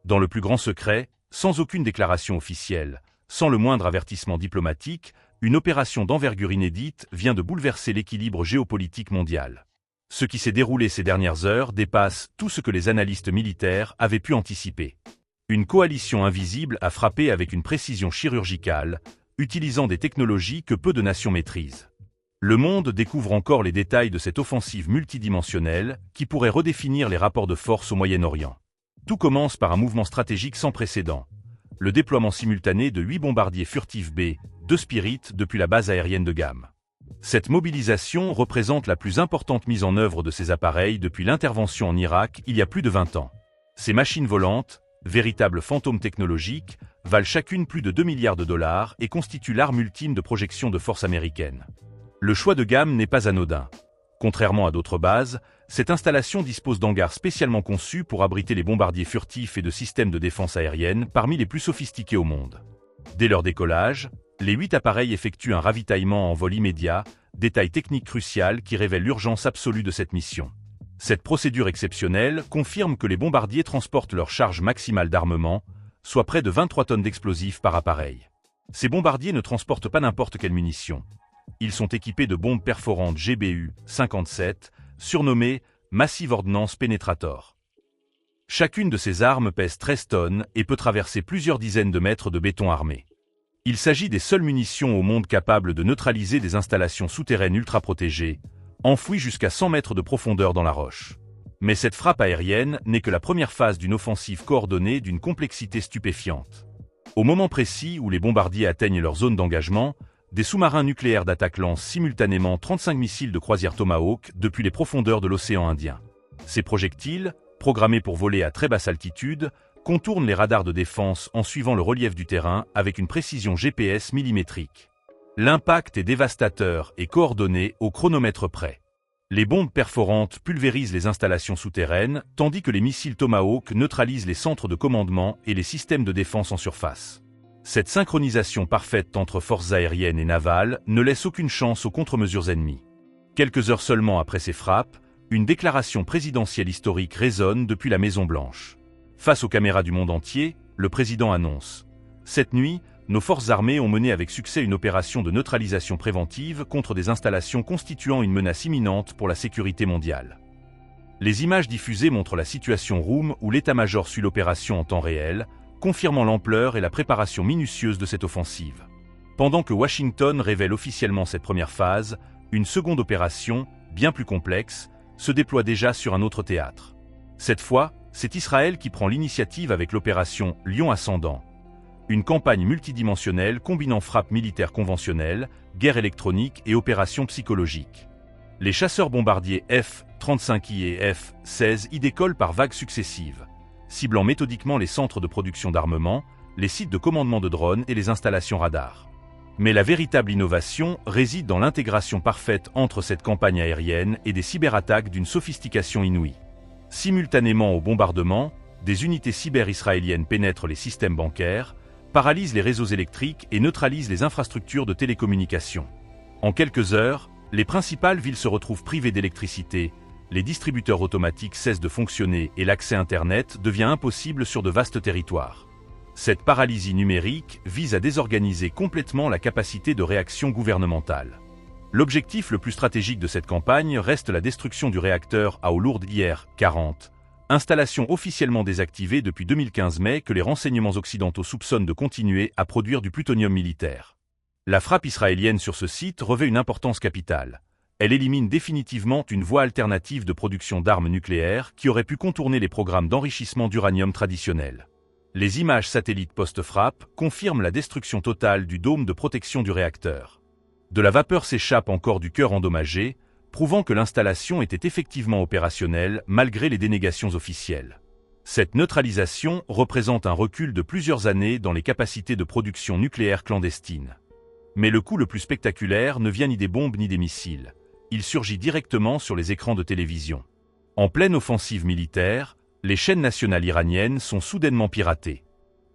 Dans le plus grand secret, sans aucune déclaration officielle, sans le moindre avertissement diplomatique, une opération d'envergure inédite vient de bouleverser l'équilibre géopolitique mondial. Ce qui s'est déroulé ces dernières heures dépasse tout ce que les analystes militaires avaient pu anticiper. Une coalition invisible a frappé avec une précision chirurgicale, utilisant des technologies que peu de nations maîtrisent. Le monde découvre encore les détails de cette offensive multidimensionnelle qui pourrait redéfinir les rapports de force au Moyen-Orient. Tout commence par un mouvement stratégique sans précédent. Le déploiement simultané de 8 bombardiers furtifs B-2 Spirit depuis la base aérienne de Gham. Cette mobilisation représente la plus importante mise en œuvre de ces appareils depuis l'intervention en Irak il y a plus de 20 ans. Ces machines volantes, véritables fantômes technologiques, valent chacune plus de 2 milliards de dollars et constituent l'arme ultime de projection de force américaine. Le choix de Gham n'est pas anodin. Contrairement à d'autres bases, cette installation dispose d'hangars spécialement conçus pour abriter les bombardiers furtifs et de systèmes de défense aérienne parmi les plus sophistiqués au monde. Dès leur décollage, les 8 appareils effectuent un ravitaillement en vol immédiat, détail technique crucial qui révèle l'urgence absolue de cette mission. Cette procédure exceptionnelle confirme que les bombardiers transportent leur charge maximale d'armement, soit près de 23 tonnes d'explosifs par appareil. Ces bombardiers ne transportent pas n'importe quelle munition. Ils sont équipés de bombes perforantes GBU-57, surnommées Massive Ordnance Penetrator. Chacune de ces armes pèse 13 tonnes et peut traverser plusieurs dizaines de mètres de béton armé. Il s'agit des seules munitions au monde capables de neutraliser des installations souterraines ultra-protégées, enfouies jusqu'à 100 mètres de profondeur dans la roche. Mais cette frappe aérienne n'est que la première phase d'une offensive coordonnée d'une complexité stupéfiante. Au moment précis où les bombardiers atteignent leur zone d'engagement, des sous-marins nucléaires d'attaque lancent simultanément 35 missiles de croisière Tomahawk depuis les profondeurs de l'océan Indien. Ces projectiles, programmés pour voler à très basse altitude, contournent les radars de défense en suivant le relief du terrain avec une précision GPS millimétrique. L'impact est dévastateur et coordonné au chronomètre près. Les bombes perforantes pulvérisent les installations souterraines, tandis que les missiles Tomahawk neutralisent les centres de commandement et les systèmes de défense en surface. Cette synchronisation parfaite entre forces aériennes et navales ne laisse aucune chance aux contre-mesures ennemies. Quelques heures seulement après ces frappes, une déclaration présidentielle historique résonne depuis la Maison-Blanche. Face aux caméras du monde entier, le président annonce « Cette nuit, nos forces armées ont mené avec succès une opération de neutralisation préventive contre des installations constituant une menace imminente pour la sécurité mondiale. » Les images diffusées montrent la situation Room où l'état-major suit l'opération en temps réel, confirmant l'ampleur et la préparation minutieuse de cette offensive. Pendant que Washington révèle officiellement cette première phase, une seconde opération, bien plus complexe, se déploie déjà sur un autre théâtre. Cette fois, c'est Israël qui prend l'initiative avec l'opération Lion Ascendant, une campagne multidimensionnelle combinant frappe militaire conventionnelle, guerre électronique et opérations psychologiques. Les chasseurs bombardiers F-35I et F-16I décollent par vagues successives, ciblant méthodiquement les centres de production d'armement, les sites de commandement de drones et les installations radars. Mais la véritable innovation réside dans l'intégration parfaite entre cette campagne aérienne et des cyberattaques d'une sophistication inouïe. Simultanément au bombardement, des unités cyber-israéliennes pénètrent les systèmes bancaires, paralysent les réseaux électriques et neutralisent les infrastructures de télécommunications. En quelques heures, les principales villes se retrouvent privées d'électricité, les distributeurs automatiques cessent de fonctionner et l'accès Internet devient impossible sur de vastes territoires. Cette paralysie numérique vise à désorganiser complètement la capacité de réaction gouvernementale. L'objectif le plus stratégique de cette campagne reste la destruction du réacteur à eau lourde IR-40, installation officiellement désactivée depuis 2015 mais que les renseignements occidentaux soupçonnent de continuer à produire du plutonium militaire. La frappe israélienne sur ce site revêt une importance capitale. Elle élimine définitivement une voie alternative de production d'armes nucléaires qui aurait pu contourner les programmes d'enrichissement d'uranium traditionnels. Les images satellites post-frappe confirment la destruction totale du dôme de protection du réacteur. De la vapeur s'échappe encore du cœur endommagé, prouvant que l'installation était effectivement opérationnelle malgré les dénégations officielles. Cette neutralisation représente un recul de plusieurs années dans les capacités de production nucléaire clandestine. Mais le coup le plus spectaculaire ne vient ni des bombes ni des missiles. Il surgit directement sur les écrans de télévision. En pleine offensive militaire, les chaînes nationales iraniennes sont soudainement piratées.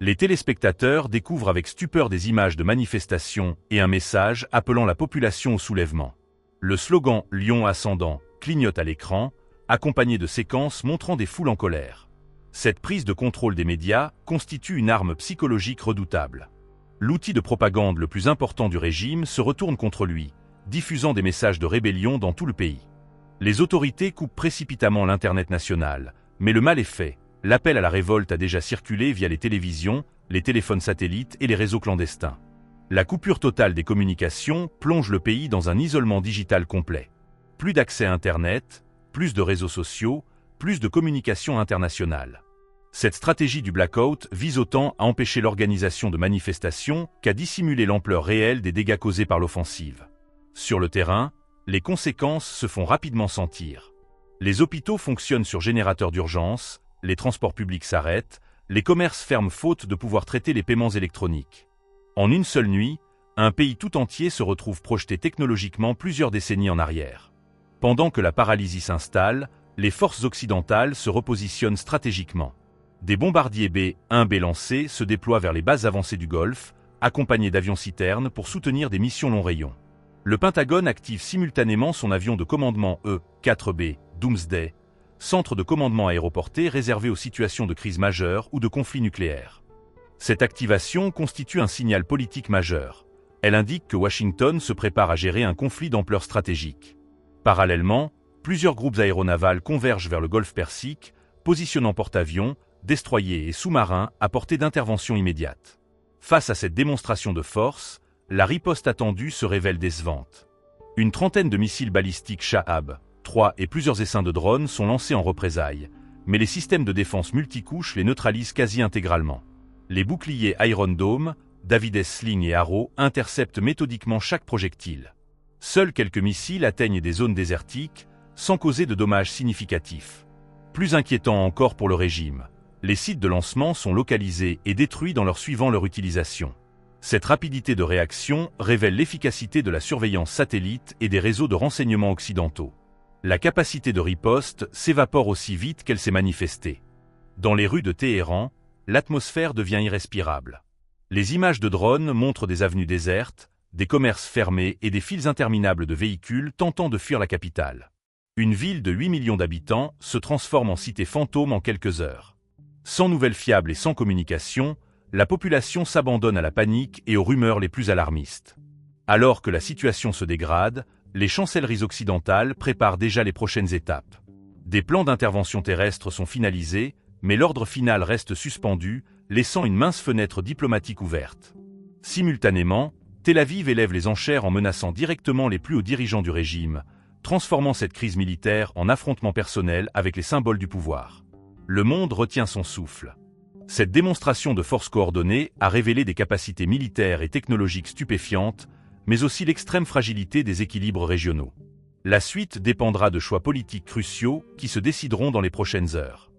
Les téléspectateurs découvrent avec stupeur des images de manifestations et un message appelant la population au soulèvement. Le slogan « Lion ascendant » clignote à l'écran, accompagné de séquences montrant des foules en colère. Cette prise de contrôle des médias constitue une arme psychologique redoutable. L'outil de propagande le plus important du régime se retourne contre lui, diffusant des messages de rébellion dans tout le pays. Les autorités coupent précipitamment l'Internet national, mais le mal est fait. L'appel à la révolte a déjà circulé via les télévisions, les téléphones satellites et les réseaux clandestins. La coupure totale des communications plonge le pays dans un isolement digital complet. Plus d'accès à Internet, plus de réseaux sociaux, plus de communication internationale. Cette stratégie du blackout vise autant à empêcher l'organisation de manifestations qu'à dissimuler l'ampleur réelle des dégâts causés par l'offensive. Sur le terrain, les conséquences se font rapidement sentir. Les hôpitaux fonctionnent sur générateurs d'urgence, les transports publics s'arrêtent, les commerces ferment faute de pouvoir traiter les paiements électroniques. En une seule nuit, un pays tout entier se retrouve projeté technologiquement plusieurs décennies en arrière. Pendant que la paralysie s'installe, les forces occidentales se repositionnent stratégiquement. Des bombardiers B-1B lancés se déploient vers les bases avancées du Golfe, accompagnés d'avions citernes pour soutenir des missions long rayon. Le Pentagone active simultanément son avion de commandement E-4B, Doomsday, centre de commandement aéroporté réservé aux situations de crise majeure ou de conflit nucléaire. Cette activation constitue un signal politique majeur. Elle indique que Washington se prépare à gérer un conflit d'ampleur stratégique. Parallèlement, plusieurs groupes aéronavals convergent vers le golfe Persique, positionnant porte-avions, destroyers et sous-marins à portée d'intervention immédiate. Face à cette démonstration de force, la riposte attendue se révèle décevante. Une trentaine de missiles balistiques Shahab 3 et plusieurs essaims de drones sont lancés en représailles, mais les systèmes de défense multicouches les neutralisent quasi intégralement. Les boucliers Iron Dome, David's Sling et Arrow interceptent méthodiquement chaque projectile. Seuls quelques missiles atteignent des zones désertiques, sans causer de dommages significatifs. Plus inquiétant encore pour le régime, les sites de lancement sont localisés et détruits dans leur suivant leur utilisation. Cette rapidité de réaction révèle l'efficacité de la surveillance satellite et des réseaux de renseignement occidentaux. La capacité de riposte s'évapore aussi vite qu'elle s'est manifestée. Dans les rues de Téhéran, l'atmosphère devient irrespirable. Les images de drones montrent des avenues désertes, des commerces fermés et des files interminables de véhicules tentant de fuir la capitale. Une ville de 8 millions d'habitants se transforme en cité fantôme en quelques heures. Sans nouvelles fiables et sans communication, la population s'abandonne à la panique et aux rumeurs les plus alarmistes. Alors que la situation se dégrade, les chancelleries occidentales préparent déjà les prochaines étapes. Des plans d'intervention terrestre sont finalisés, mais l'ordre final reste suspendu, laissant une mince fenêtre diplomatique ouverte. Simultanément, Tel Aviv élève les enchères en menaçant directement les plus hauts dirigeants du régime, transformant cette crise militaire en affrontement personnel avec les symboles du pouvoir. Le monde retient son souffle. Cette démonstration de force coordonnée a révélé des capacités militaires et technologiques stupéfiantes, mais aussi l'extrême fragilité des équilibres régionaux. La suite dépendra de choix politiques cruciaux qui se décideront dans les prochaines heures.